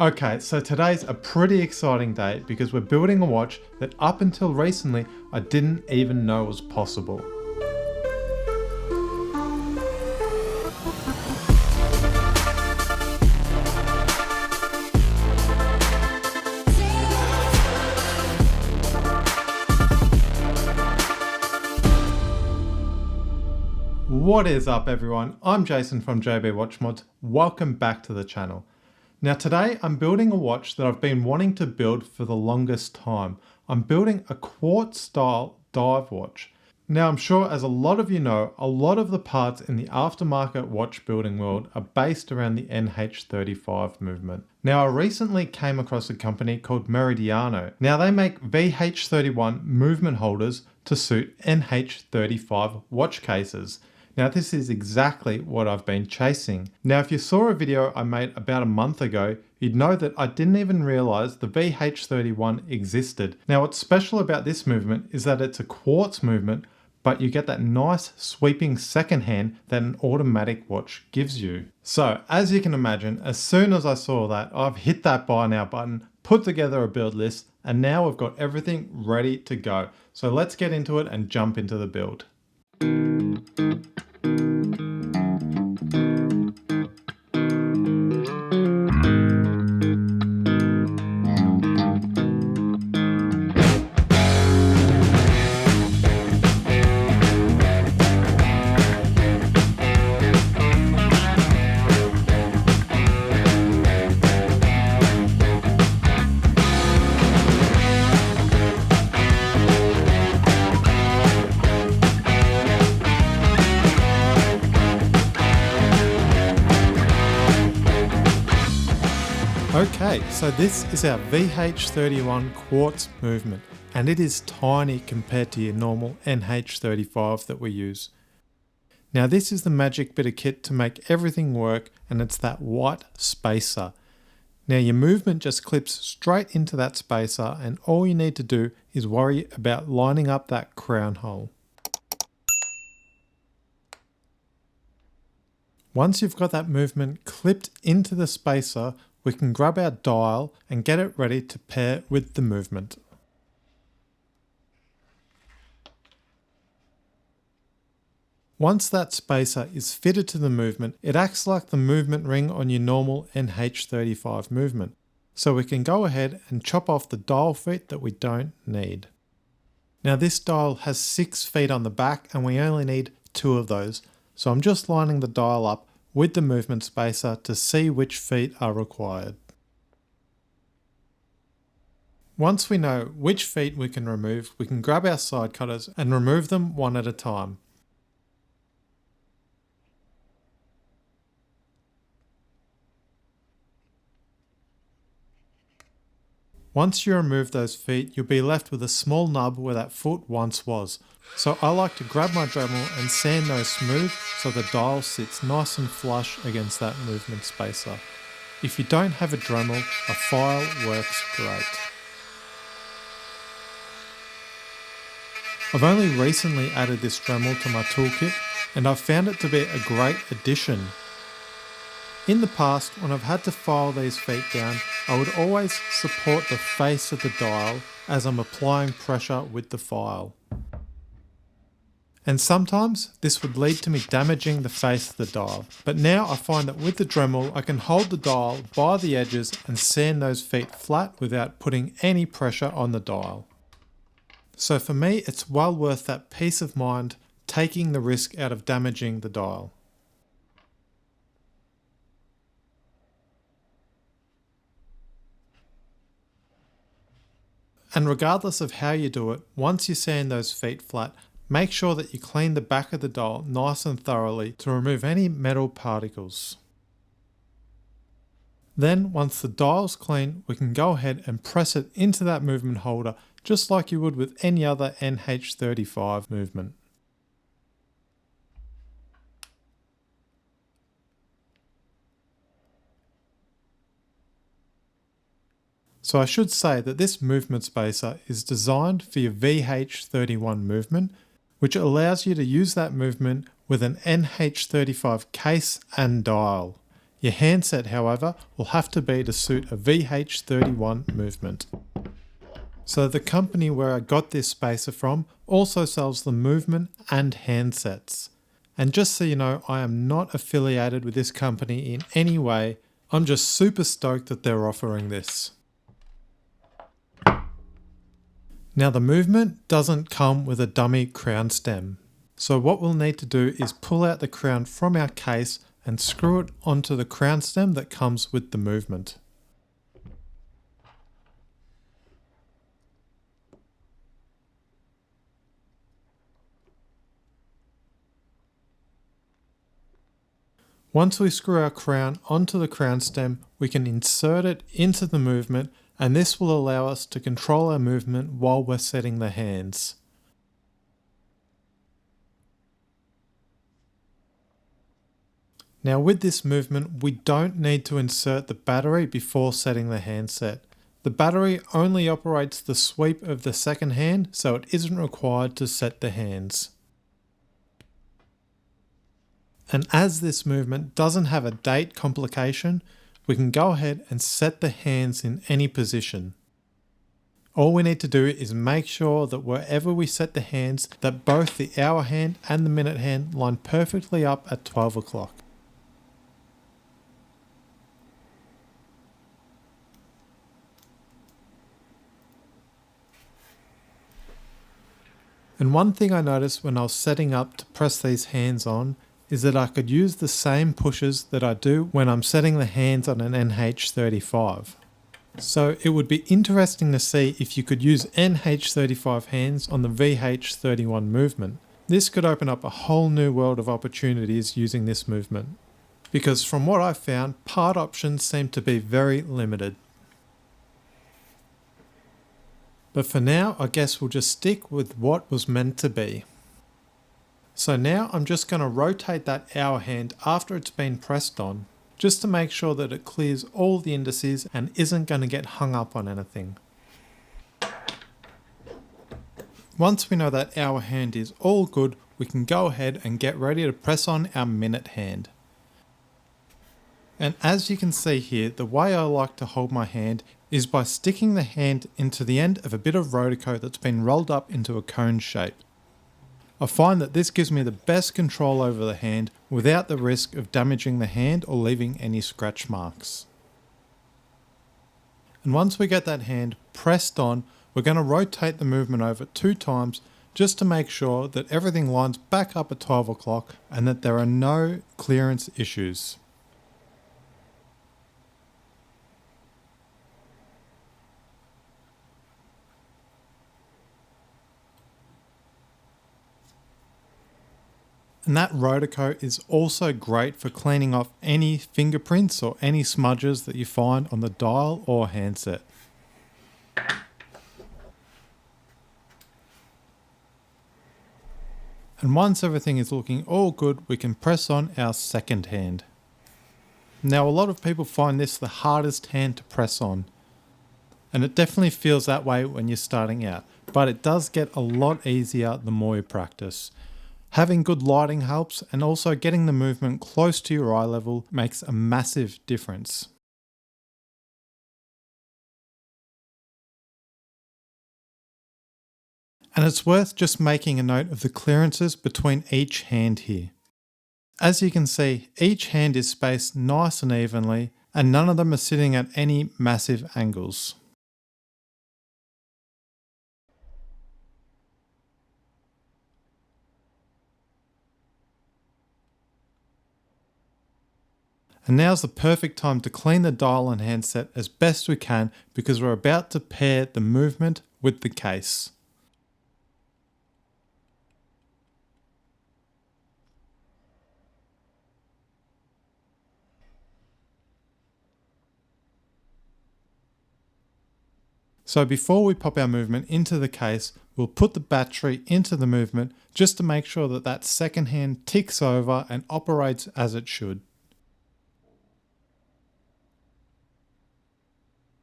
Okay, so today's a pretty exciting day because we're building a watch that up until recently I didn't even know was possible. What is up everyone? I'm Jason from JB Watch Mods. Welcome back to the channel. Now today I'm building a watch that I've been wanting to build for the longest time. I'm building a quartz style dive watch. Now I'm sure as a lot of you know, a lot of the parts in the aftermarket watch building world are based around the NH35 movement. Now I recently came across a company called Meridiano. Now they make VH31 movement holders to suit NH35 watch cases. Now this is exactly what I've been chasing. Now if you saw a video I made about a month ago, you'd know that I didn't even realize the VH31 existed. Now what's special about this movement is that it's a quartz movement, but you get that nice sweeping second hand that an automatic watch gives you. So as you can imagine, as soon as I saw that, I've hit that buy now button, put together a build list, and now we've got everything ready to go. So let's get into it and jump into the build. Okay, so this is our VH31 quartz movement, and it is tiny compared to your normal NH35 that we use. Now this is the magic bit of kit to make everything work, and it's that white spacer. Now your movement just clips straight into that spacer, and all you need to do is worry about lining up that crown hole. Once you've got that movement clipped into the spacer, we can grab our dial and get it ready to pair with the movement. Once that spacer is fitted to the movement, it acts like the movement ring on your normal NH35 movement. So we can go ahead and chop off the dial feet that we don't need. Now this dial has 6 feet on the back and we only need 2 of those. So I'm just lining the dial up with the movement spacer to see which feet are required. Once we know which feet we can remove, we can grab our side cutters and remove them one at a time. Once you remove those feet, you'll be left with a small nub where that foot once was. So I like to grab my Dremel and sand those smooth so the dial sits nice and flush against that movement spacer. If you don't have a Dremel, a file works great. I've only recently added this Dremel to my toolkit and I've found it to be a great addition. In the past, when I've had to file these feet down, I would always support the face of the dial as I'm applying pressure with the file. And sometimes this would lead to me damaging the face of the dial. But now I find that with the Dremel, I can hold the dial by the edges and sand those feet flat without putting any pressure on the dial. So for me, it's well worth that peace of mind, taking the risk out of damaging the dial. And regardless of how you do it, once you sand those feet flat, make sure that you clean the back of the dial nice and thoroughly to remove any metal particles. Then once the dial's clean, we can go ahead and press it into that movement holder just like you would with any other NH35 movement. So I should say that this movement spacer is designed for your VH31 movement, which allows you to use that movement with an NH35 case and dial. Your handset, however, will have to be to suit a VH31 movement. So the company where I got this spacer from also sells the movement and handsets. And just so you know, I am not affiliated with this company in any way. I'm just super stoked that they're offering this. Now the movement doesn't come with a dummy crown stem. So what we'll need to do is pull out the crown from our case and screw it onto the crown stem that comes with the movement. Once we screw our crown onto the crown stem, we can insert it into the movement, and this will allow us to control our movement while we're setting the hands. Now with this movement, we don't need to insert the battery before setting the handset. The battery only operates the sweep of the second hand, so it isn't required to set the hands. And as this movement doesn't have a date complication, we can go ahead and set the hands in any position. All we need to do is make sure that wherever we set the hands, that both the hour hand and the minute hand line perfectly up at 12 o'clock. And one thing I noticed when I was setting up to press these hands on is that I could use the same pushes that I do when I'm setting the hands on an NH35. So it would be interesting to see if you could use NH35 hands on the VH31 movement. This could open up a whole new world of opportunities using this movement. Because from what I've found, part options seem to be very limited. But for now, I guess we'll just stick with what was meant to be. So now I'm just going to rotate that hour hand after it's been pressed on, just to make sure that it clears all the indices and isn't going to get hung up on anything. Once we know that our hand is all good, we can go ahead and get ready to press on our minute hand. And as you can see here, the way I like to hold my hand is by sticking the hand into the end of a bit of rotoco that's been rolled up into a cone shape. I find that this gives me the best control over the hand without the risk of damaging the hand or leaving any scratch marks. And once we get that hand pressed on, we're going to rotate the movement over 2 times just to make sure that everything lines back up at 12 o'clock and that there are no clearance issues. And that rotoco is also great for cleaning off any fingerprints or any smudges that you find on the dial or handset. And once everything is looking all good, we can press on our second hand. Now a lot of people find this the hardest hand to press on. And it definitely feels that way when you're starting out, but it does get a lot easier the more you practice. Having good lighting helps, and also getting the movement close to your eye level makes a massive difference. And it's worth just making a note of the clearances between each hand here. As you can see, each hand is spaced nice and evenly, and none of them are sitting at any massive angles. And now's the perfect time to clean the dial and handset as best we can, because we're about to pair the movement with the case. So before we pop our movement into the case, we'll put the battery into the movement just to make sure that that second hand ticks over and operates as it should. And once everything is looking all good, we can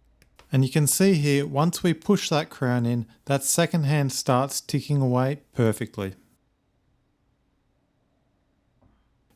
press on our minute hand. And you can see here, once we push that crown in, that second hand starts ticking away perfectly.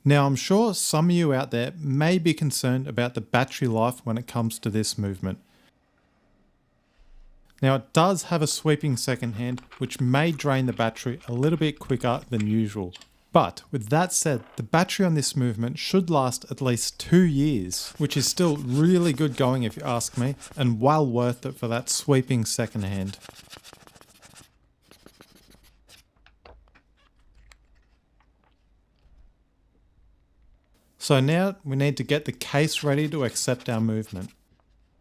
Now I'm sure some of you out there may be concerned about the battery life when it comes to this movement. Now it does have a sweeping second hand which may drain the battery a little bit quicker than usual. But with that said, the battery on this movement should last at least 2 years, which is still really good going if you ask me, and well worth it for that sweeping second hand. So now we need to get the case ready to accept our movement.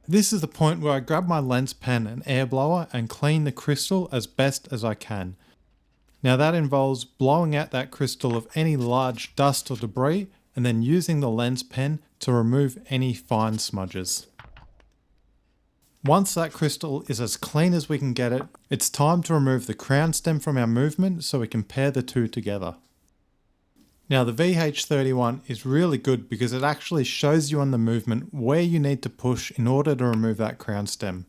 This is the point where I grab my lens pen and air blower and clean the crystal as best as I can. Now that involves blowing out that crystal of any large dust or debris and then using the lens pen to remove any fine smudges. Once that crystal is as clean as we can get it, it's time to remove the crown stem from our movement so we can pair the two together. Now the VH31 is really good because it actually shows you on the movement where you need to push in order to remove that crown stem.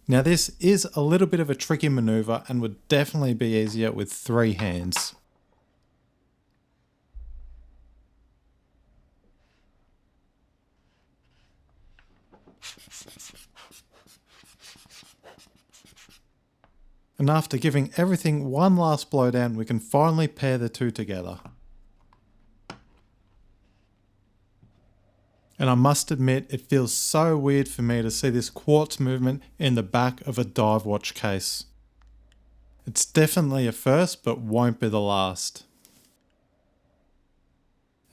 Now this is a little bit of a tricky maneuver and would definitely be easier with 3 hands. And after giving everything one last blowdown, we can finally pair the two together. And I must admit, it feels so weird for me to see this quartz movement in the back of a dive watch case. It's definitely a first, but won't be the last.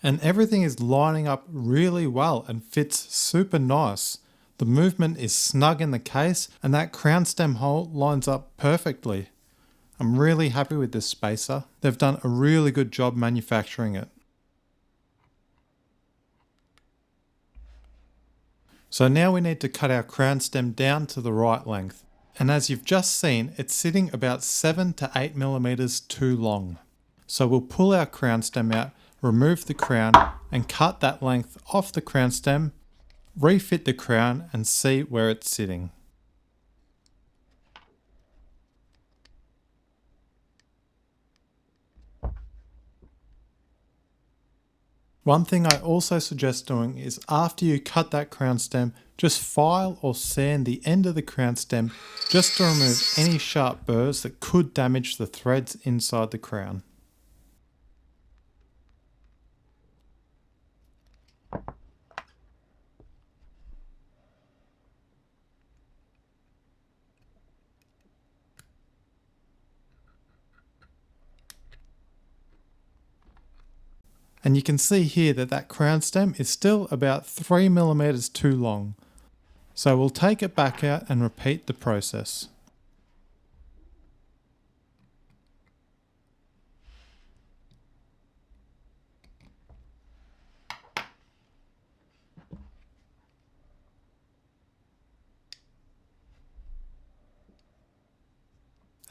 And everything is lining up really well and fits super nice. The movement is snug in the case and that crown stem hole lines up perfectly. I'm really happy with this spacer. They've done a really good job manufacturing it. So now we need to cut our crown stem down to the right length. And as you've just seen, it's sitting about 7 to 8 millimeters too long. So we'll pull our crown stem out, remove the crown and cut that length off the crown stem, refit the crown and see where it's sitting. One thing I also suggest doing is after you cut that crown stem, just file or sand the end of the crown stem just to remove any sharp burrs that could damage the threads inside the crown. And you can see here that that crown stem is still about 3 millimeters too long. So we'll take it back out and repeat the process.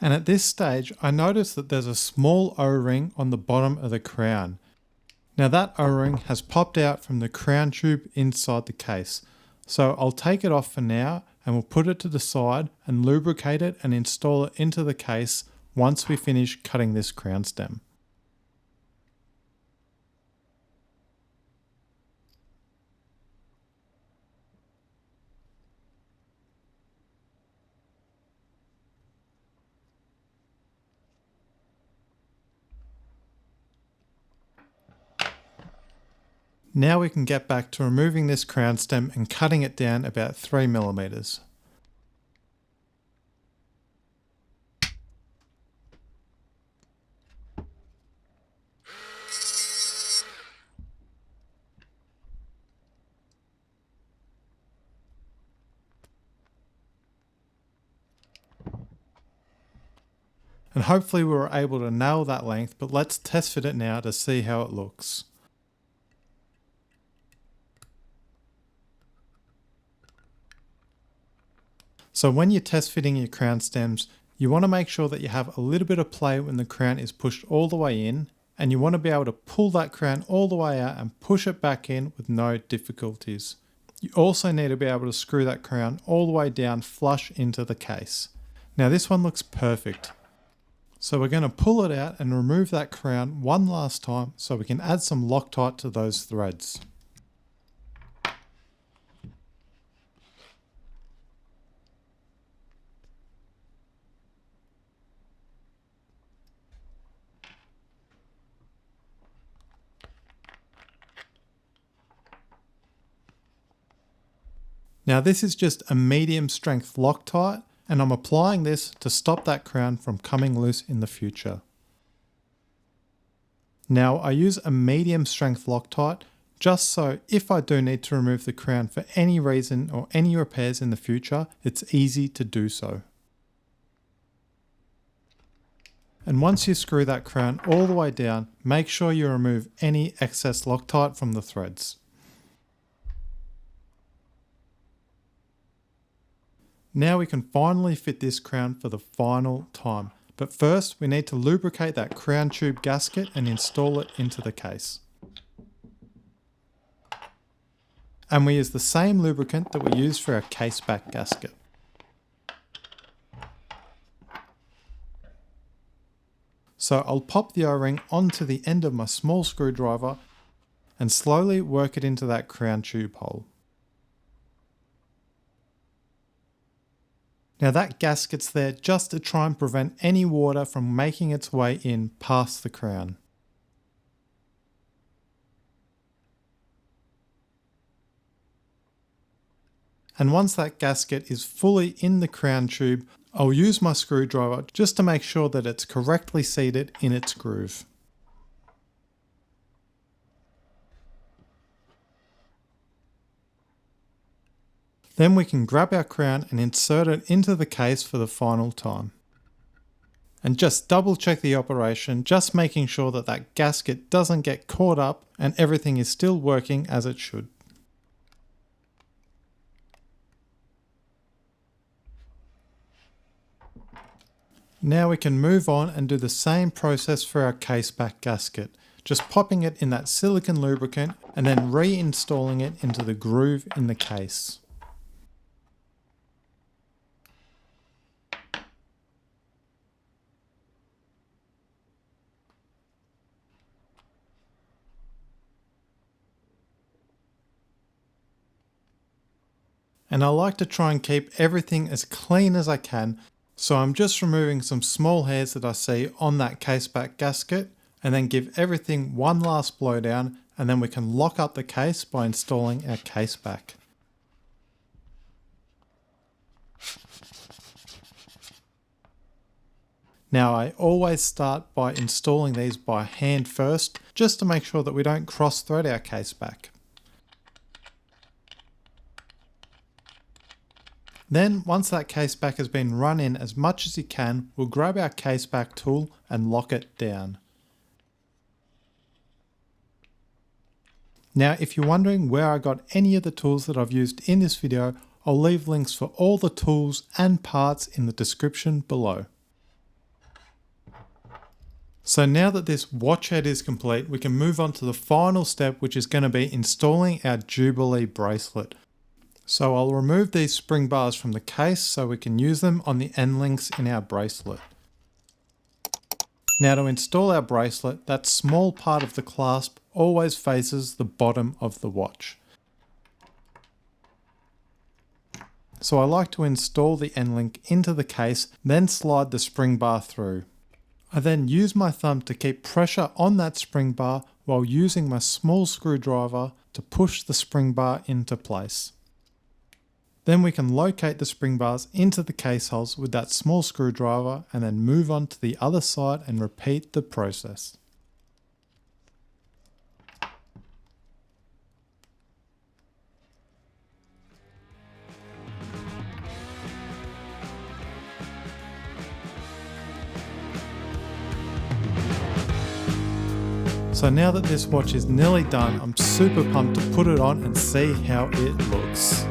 And at this stage, I notice that there's a small O-ring on the bottom of the crown. Now that O-ring has popped out from the crown tube inside the case. So I'll take it off for now and we'll put it to the side and lubricate it and install it into the case once we finish cutting this crown stem. Now we can get back to removing this crown stem and cutting it down about 3 millimeters. And hopefully we were able to nail that length, but let's test fit it now to see how it looks. So when you're test fitting your crown stems, you want to make sure that you have a little bit of play when the crown is pushed all the way in, and you want to be able to pull that crown all the way out and push it back in with no difficulties. You also need to be able to screw that crown all the way down flush into the case. Now this one looks perfect. So we're going to pull it out and remove that crown one last time so we can add some Loctite to those threads. Now this is just a medium strength Loctite, and I'm applying this to stop that crown from coming loose in the future. Now I use a medium strength Loctite just so if I do need to remove the crown for any reason or any repairs in the future, it's easy to do so. And once you screw that crown all the way down, make sure you remove any excess Loctite from the threads. Now we can finally fit this crown for the final time, but first we need to lubricate that crown tube gasket and install it into the case. And we use the same lubricant that we use for our case back gasket. So I'll pop the O-ring onto the end of my small screwdriver and slowly work it into that crown tube hole. Now that gasket's there just to try and prevent any water from making its way in past the crown. And once that gasket is fully in the crown tube, I'll use my screwdriver just to make sure that it's correctly seated in its groove. Then we can grab our crown and insert it into the case for the final time. And just double check the operation, just making sure that that gasket doesn't get caught up and everything is still working as it should. Now we can move on and do the same process for our case back gasket, just popping it in that silicone lubricant and then reinstalling it into the groove in the case. And I like to try and keep everything as clean as I can, so I'm just removing some small hairs that I see on that case back gasket and then give everything one last blowdown, and then we can lock up the case by installing our case back. Now I always start by installing these by hand first, just to make sure that we don't cross thread our case back. Then once that case back has been run in as much as you can, we'll grab our case back tool and lock it down. Now if you're wondering where I got any of the tools that I've used in this video, I'll leave links for all the tools and parts in the description below. So now that this watch head is complete, we can move on to the final step, which is going to be installing our Jubilee bracelet. So I'll remove these spring bars from the case so we can use them on the end links in our bracelet. Now to install our bracelet, that small part of the clasp always faces the bottom of the watch. So I like to install the end link into the case, then slide the spring bar through. I then use my thumb to keep pressure on that spring bar while using my small screwdriver to push the spring bar into place. Then we can locate the spring bars into the case holes with that small screwdriver and then move on to the other side and repeat the process. So now that this watch is nearly done, I'm super pumped to put it on and see how it looks.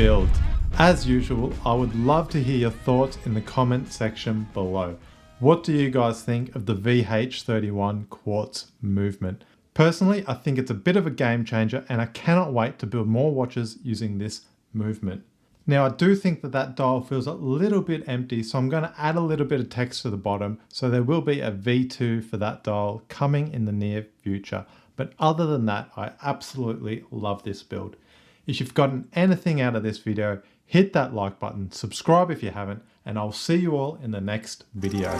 build. As usual, I would love to hear your thoughts in the comment section below. What do you guys think of the VH31 Quartz movement? Personally, I think it's a bit of a game changer and I cannot wait to build more watches using this movement. Now I do think that dial feels a little bit empty, so I'm going to add a little bit of text to the bottom, so there will be a V2 for that dial coming in the near future. But other than that, I absolutely love this build. If you've gotten anything out of this video, hit that like button, subscribe if you haven't, and I'll see you all in the next video.